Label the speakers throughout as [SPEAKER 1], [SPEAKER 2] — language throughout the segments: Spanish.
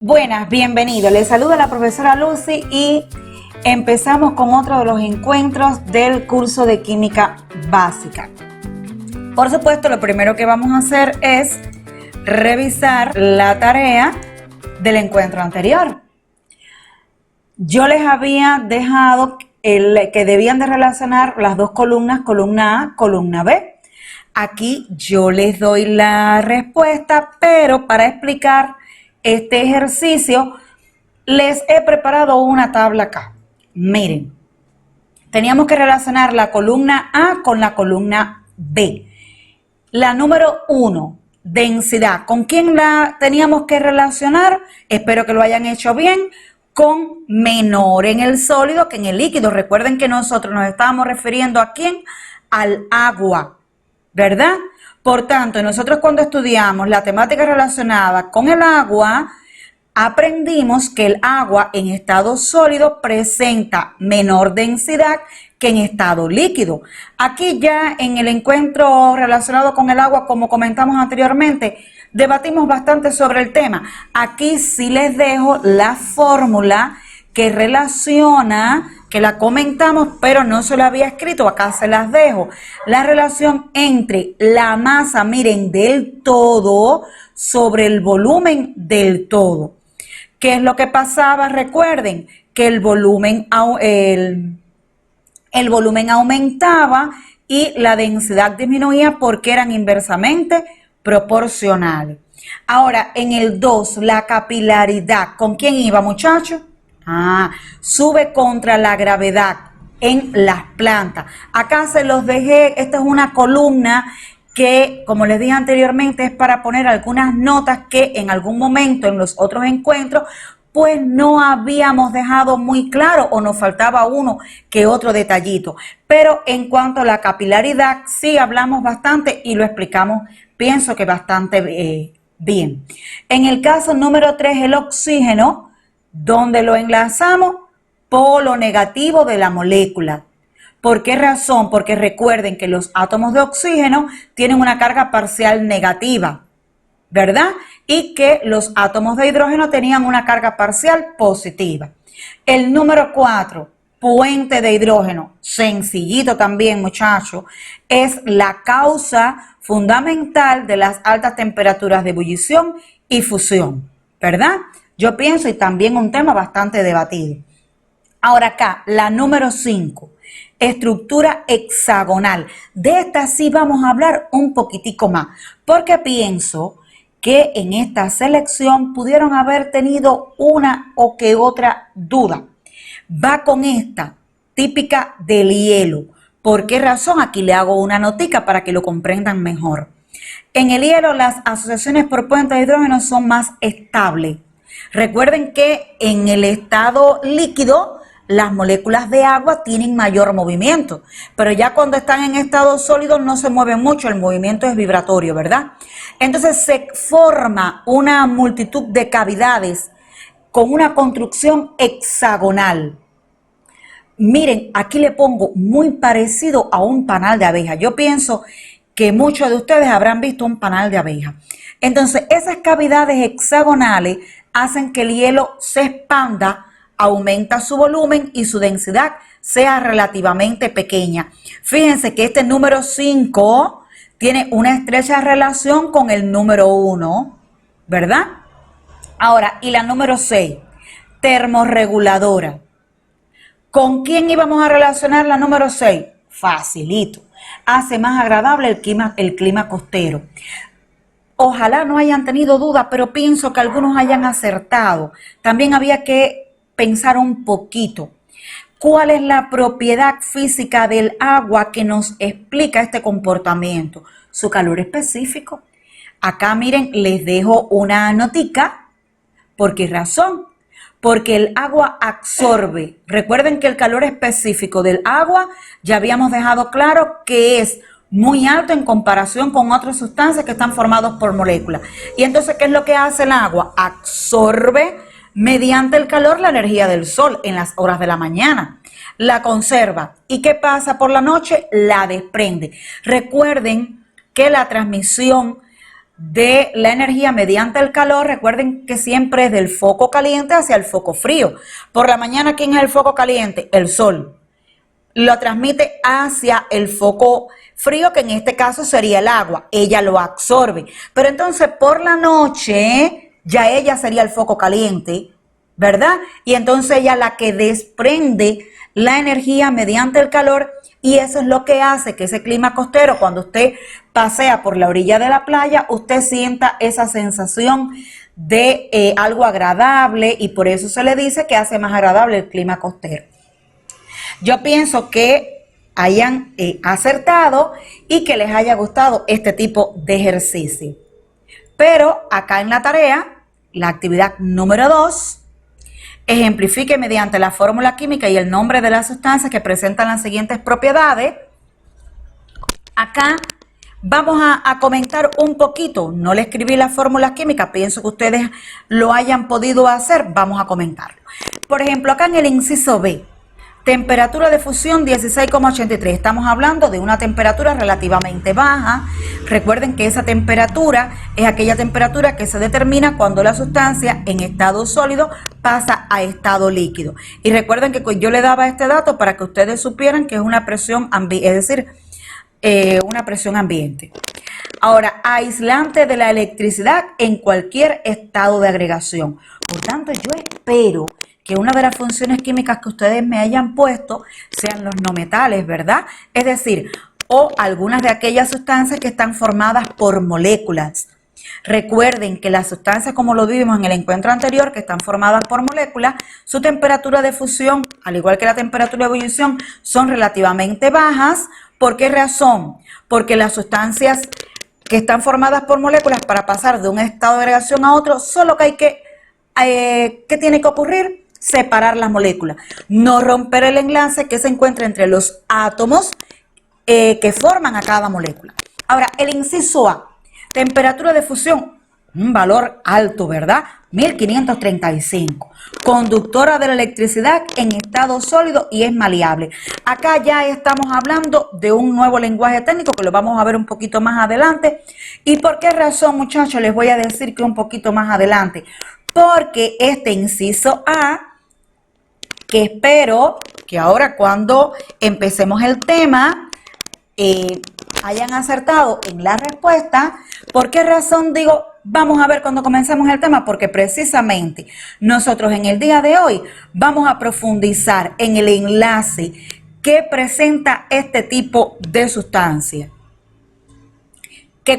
[SPEAKER 1] Buenas, bienvenidos. Les saluda la profesora Lucy y empezamos con otro de los encuentros del curso de Química Básica. Por supuesto, lo primero que vamos a hacer es revisar la tarea del encuentro anterior. Yo les había dejado que debían de relacionar las dos columnas, columna A, columna B. Aquí yo les doy la respuesta, pero para explicar este ejercicio les he preparado una tabla acá. Miren, teníamos que relacionar la columna A con la columna B. La número 1, densidad. ¿Con quién la teníamos que relacionar? Espero que lo hayan hecho bien. Con menor en el sólido que en el líquido. Recuerden que nosotros nos estábamos refiriendo a quién, al agua, ¿verdad? Por tanto, nosotros cuando estudiamos la temática relacionada con el agua, aprendimos que el agua en estado sólido presenta menor densidad que en estado líquido. Aquí ya en el encuentro relacionado con el agua, como comentamos anteriormente, debatimos bastante sobre el tema. Aquí sí les dejo la fórmula que relaciona, que la comentamos, pero no se la había escrito, acá se las dejo. La relación entre la masa, miren, del todo sobre el volumen del todo. ¿Qué es lo que pasaba? Recuerden que el volumen aumentaba y la densidad disminuía porque eran inversamente proporcionales. Ahora, en el 2, la capilaridad. ¿Con quién iba, muchachos? Sube contra la gravedad en las plantas. Acá se los dejé, esta es una columna que, como les dije anteriormente, es para poner algunas notas que en algún momento en los otros encuentros pues no habíamos dejado muy claro o nos faltaba uno que otro detallito. Pero en cuanto a la capilaridad, sí hablamos bastante y lo explicamos, pienso que bastante bien. En el caso número 3, el oxígeno, donde lo enlazamos, polo negativo de la molécula. ¿Por qué razón? Porque recuerden que los átomos de oxígeno tienen una carga parcial negativa, ¿verdad? Y que los átomos de hidrógeno tenían una carga parcial positiva. El número 4, puente de hidrógeno, sencillito también, muchachos, es la causa fundamental de las altas temperaturas de ebullición y fusión, ¿verdad? Yo pienso, y también un tema bastante debatido. Ahora acá, la número 5, estructura hexagonal. De esta sí vamos a hablar un poquitico más, porque pienso que en esta selección pudieron haber tenido una o que otra duda. Va con esta, típica del hielo. ¿Por qué razón? Aquí le hago una notica para que lo comprendan mejor. En el hielo las asociaciones por puente de hidrógeno son más estables. Recuerden que en el estado líquido las moléculas de agua tienen mayor movimiento, pero ya cuando están en estado sólido no se mueven mucho, el movimiento es vibratorio, ¿verdad? Entonces se forma una multitud de cavidades con una construcción hexagonal. Miren, aquí le pongo muy parecido a un panal de abeja. Yo pienso que muchos de ustedes habrán visto un panal de abeja. Entonces esas cavidades hexagonales hacen que el hielo se expanda, aumenta su volumen y su densidad sea relativamente pequeña. Fíjense que este número 5 tiene una estrecha relación con el número 1, ¿verdad? Ahora, y la número 6, termorreguladora. ¿Con quién íbamos a relacionar la número 6? Facilito. Hace más agradable el clima costero. Ojalá no hayan tenido dudas, pero pienso que algunos hayan acertado. También había que pensar un poquito. ¿Cuál es la propiedad física del agua que nos explica este comportamiento? Su calor específico. Acá miren, les dejo una notica. ¿Por qué razón? Porque el agua absorbe. Recuerden que el calor específico del agua ya habíamos dejado claro que es muy alto en comparación con otras sustancias que están formadas por moléculas. Y entonces, ¿qué es lo que hace el agua? Absorbe mediante el calor la energía del sol en las horas de la mañana. La conserva. ¿Y qué pasa por la noche? La desprende. Recuerden que la transmisión de la energía mediante el calor. Recuerden que siempre es del foco caliente hacia el foco frío. Por la mañana, ¿quién es el foco caliente? El sol. Lo transmite hacia el foco frío, que en este caso sería el agua. Ella lo absorbe. Pero entonces por la noche ya ella sería el foco caliente, ¿verdad? Y entonces ella la que desprende la energía mediante el calor, y eso es lo que hace que ese clima costero, cuando usted pasea por la orilla de la playa, usted sienta esa sensación de algo agradable, y por eso se le dice que hace más agradable el clima costero. Yo pienso que hayan acertado y que les haya gustado este tipo de ejercicio. Pero acá en la tarea, la actividad número 2, ejemplifique mediante la fórmula química y el nombre de las sustancias que presentan las siguientes propiedades. Acá vamos a comentar un poquito. No le escribí la fórmula química, pienso que ustedes lo hayan podido hacer. Vamos a comentarlo. Por ejemplo, acá en el inciso B, temperatura de fusión 16,83. Estamos hablando de una temperatura relativamente baja. Recuerden que esa temperatura es aquella temperatura que se determina cuando la sustancia en estado sólido pasa a estado líquido. Y recuerden que yo le daba este dato para que ustedes supieran que es una presión una presión ambiente. Ahora, aislante de la electricidad en cualquier estado de agregación. Por tanto, yo espero que una de las funciones químicas que ustedes me hayan puesto sean los no metales, ¿verdad? Es decir, o algunas de aquellas sustancias que están formadas por moléculas. Recuerden que las sustancias, como lo vimos en el encuentro anterior, que están formadas por moléculas, su temperatura de fusión, al igual que la temperatura de ebullición, son relativamente bajas. ¿Por qué razón? Porque las sustancias que están formadas por moléculas, para pasar de un estado de agregación a otro, solo que hay que, ¿qué tiene que ocurrir? Separar las moléculas, no romper el enlace que se encuentra entre los átomos que forman a cada molécula. Ahora, el inciso A, temperatura de fusión, un valor alto, ¿verdad? 1535. Conductora de la electricidad en estado sólido y es maleable. Acá ya estamos hablando de un nuevo lenguaje técnico que lo vamos a ver un poquito más adelante. ¿Y por qué razón, muchachos? Les voy a decir que un poquito más adelante. Porque este inciso A, que espero que ahora cuando empecemos el tema hayan acertado en la respuesta. ¿Por qué razón digo vamos a ver cuando comencemos el tema? Porque precisamente nosotros en el día de hoy vamos a profundizar en el enlace que presenta este tipo de sustancia.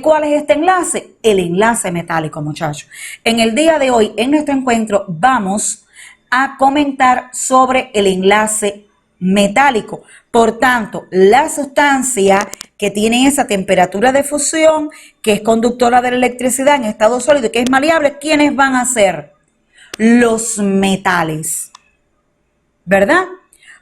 [SPEAKER 1] ¿Cuál es este enlace? El enlace metálico, muchachos. En el día de hoy, en nuestro encuentro, vamos a comentar sobre el enlace metálico. Por tanto, la sustancia que tiene esa temperatura de fusión, que es conductora de la electricidad en estado sólido y que es maleable, ¿quiénes van a ser? Los metales, ¿verdad?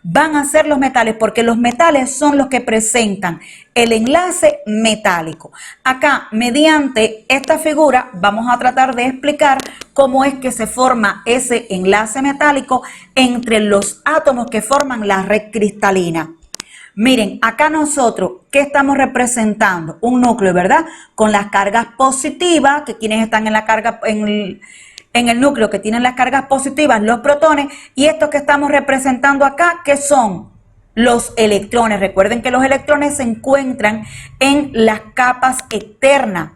[SPEAKER 1] Van a ser los metales, porque los metales son los que presentan el enlace metálico. Acá, mediante esta figura, vamos a tratar de explicar cómo es que se forma ese enlace metálico entre los átomos que forman la red cristalina. Miren, acá nosotros, ¿qué estamos representando? Un núcleo, ¿verdad? Con las cargas positivas, que quienes están en la carga, en el núcleo, que tienen las cargas positivas, los protones, y estos que estamos representando acá, que son los electrones. Recuerden que los electrones se encuentran en las capas externas,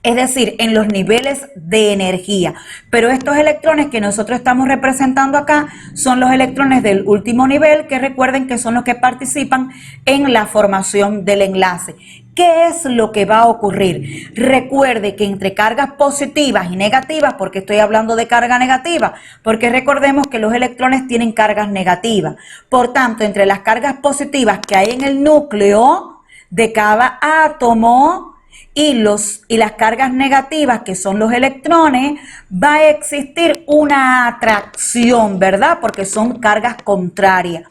[SPEAKER 1] es decir, en los niveles de energía. Pero estos electrones que nosotros estamos representando acá son los electrones del último nivel, que recuerden que son los que participan en la formación del enlace. ¿Qué es lo que va a ocurrir? Recuerde que entre cargas positivas y negativas, porque estoy hablando de carga negativa, porque recordemos que los electrones tienen cargas negativas. Por tanto, entre las cargas positivas que hay en el núcleo de cada átomo y las cargas negativas, que son los electrones, va a existir una atracción, ¿verdad? Porque son cargas contrarias.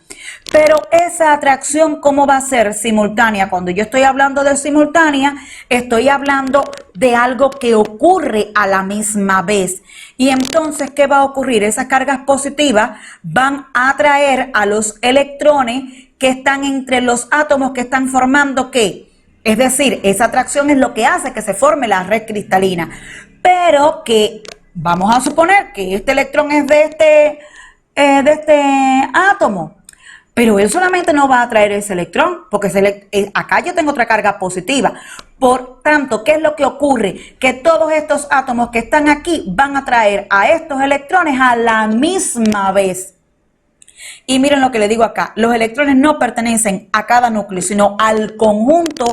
[SPEAKER 1] Pero esa atracción, ¿cómo va a ser? Simultánea. Cuando yo estoy hablando de simultánea, estoy hablando de algo que ocurre a la misma vez. Y entonces, ¿qué va a ocurrir? Esas cargas positivas van a atraer a los electrones que están entre los átomos que están formando, ¿qué? Es decir, esa atracción es lo que hace que se forme la red cristalina. Pero que vamos a suponer que este electrón es de este átomo. Pero él solamente no va a atraer ese electrón, porque acá yo tengo otra carga positiva. Por tanto, ¿qué es lo que ocurre? Que todos estos átomos que están aquí van a atraer a estos electrones a la misma vez. Y miren lo que le digo acá, los electrones no pertenecen a cada núcleo, sino al conjunto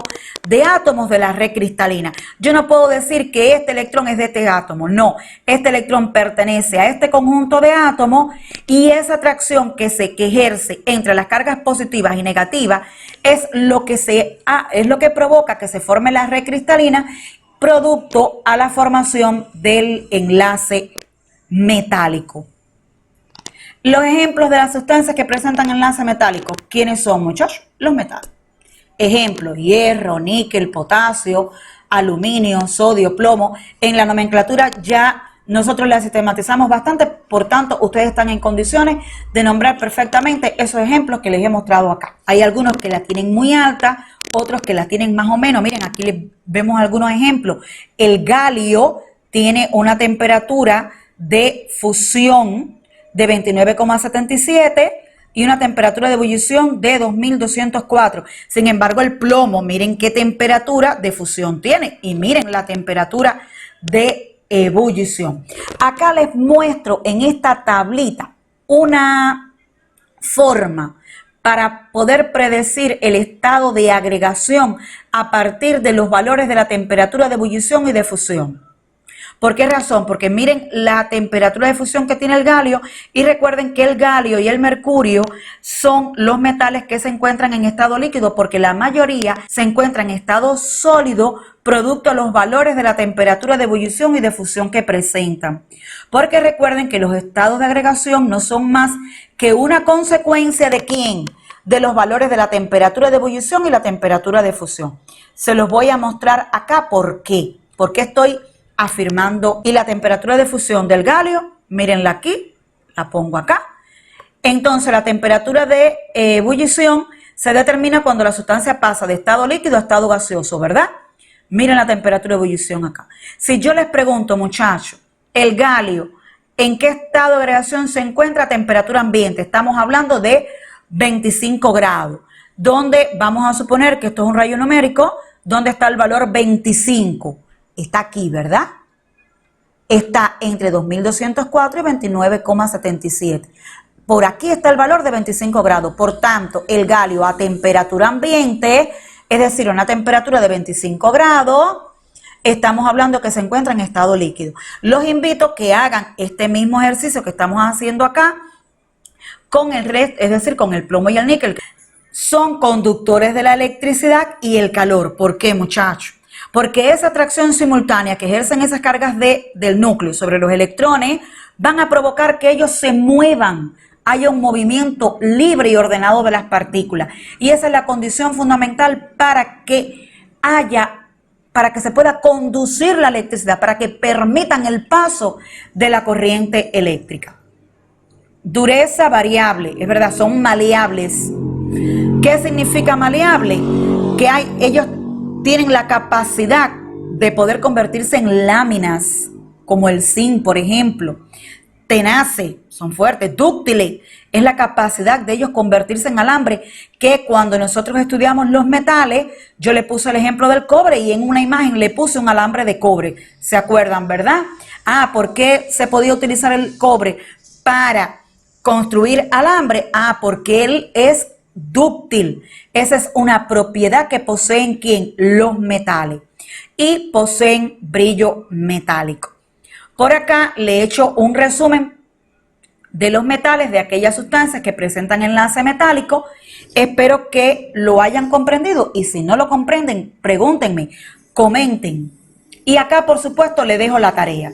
[SPEAKER 1] de átomos de la red cristalina. Yo no puedo decir que este electrón es de este átomo, no. Este electrón pertenece a este conjunto de átomos y esa atracción que ejerce entre las cargas positivas y negativas es lo que provoca que se forme la red cristalina, producto a la formación del enlace metálico. Los ejemplos de las sustancias que presentan enlace metálico, ¿quiénes son, muchachos? Los metales. Ejemplos: hierro, níquel, potasio, aluminio, sodio, plomo. En la nomenclatura ya nosotros la sistematizamos bastante, por tanto, ustedes están en condiciones de nombrar perfectamente esos ejemplos que les he mostrado acá. Hay algunos que la tienen muy alta, otros que la tienen más o menos. Miren, aquí les vemos algunos ejemplos. El galio tiene una temperatura de fusión de 29,77 y una temperatura de ebullición de 2204. Sin embargo, el plomo, miren qué temperatura de fusión tiene y miren la temperatura de ebullición. Acá les muestro en esta tablita una forma para poder predecir el estado de agregación a partir de los valores de la temperatura de ebullición y de fusión. ¿Por qué razón? Porque miren la temperatura de fusión que tiene el galio y recuerden que el galio y el mercurio son los metales que se encuentran en estado líquido, porque la mayoría se encuentra en estado sólido producto de los valores de la temperatura de ebullición y de fusión que presentan. Porque recuerden que los estados de agregación no son más que una consecuencia de ¿quién? De los valores de la temperatura de ebullición y la temperatura de fusión. Se los voy a mostrar acá por qué. Porque estoy afirmando. Y la temperatura de fusión del galio, mírenla aquí, la pongo acá. Entonces la temperatura de ebullición se determina cuando la sustancia pasa de estado líquido a estado gaseoso, ¿verdad? Miren la temperatura de ebullición acá. Si yo les pregunto, muchachos, el galio, ¿en qué estado de agregación se encuentra a temperatura ambiente? Estamos hablando de 25 grados, donde vamos a suponer que esto es un rayo numérico, donde está el valor 25. Está aquí, ¿verdad? Está entre 2204 y 29,77. Por aquí está el valor de 25 grados. Por tanto, el galio a temperatura ambiente, es decir, una temperatura de 25 grados, estamos hablando que se encuentra en estado líquido. Los invito a que hagan este mismo ejercicio que estamos haciendo acá con el resto, es decir, con el plomo y el níquel. Son conductores de la electricidad y el calor. ¿Por qué, muchachos? Porque esa atracción simultánea que ejercen esas cargas del núcleo sobre los electrones van a provocar que ellos se muevan, haya un movimiento libre y ordenado de las partículas. Y esa es la condición fundamental para que se pueda conducir la electricidad, para que permitan el paso de la corriente eléctrica. Dureza variable, es verdad, son maleables. ¿Qué significa maleable? Que ellos tienen la capacidad de poder convertirse en láminas, como el zinc, por ejemplo. Tenaces, son fuertes. Dúctiles, es la capacidad de ellos convertirse en alambre, que cuando nosotros estudiamos los metales, yo le puse el ejemplo del cobre y en una imagen le puse un alambre de cobre. ¿Se acuerdan, verdad? ¿Por qué se podía utilizar el cobre para construir alambre? Porque él es dúctil. Esa es una propiedad que poseen ¿quién? Los metales. Y poseen brillo metálico. Por acá le he hecho un resumen de los metales, de aquellas sustancias que presentan enlace metálico. Espero que lo hayan comprendido y si no lo comprenden, pregúntenme, comenten. Y acá, por supuesto, le dejo la tarea.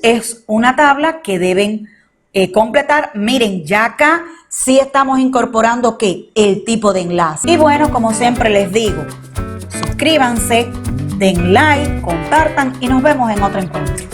[SPEAKER 1] Es una tabla que deben completar. Miren, ya acá sí estamos incorporando ¿qué? El tipo de enlace. Y bueno, como siempre les digo, suscríbanse, den like, compartan y nos vemos en otro encuentro.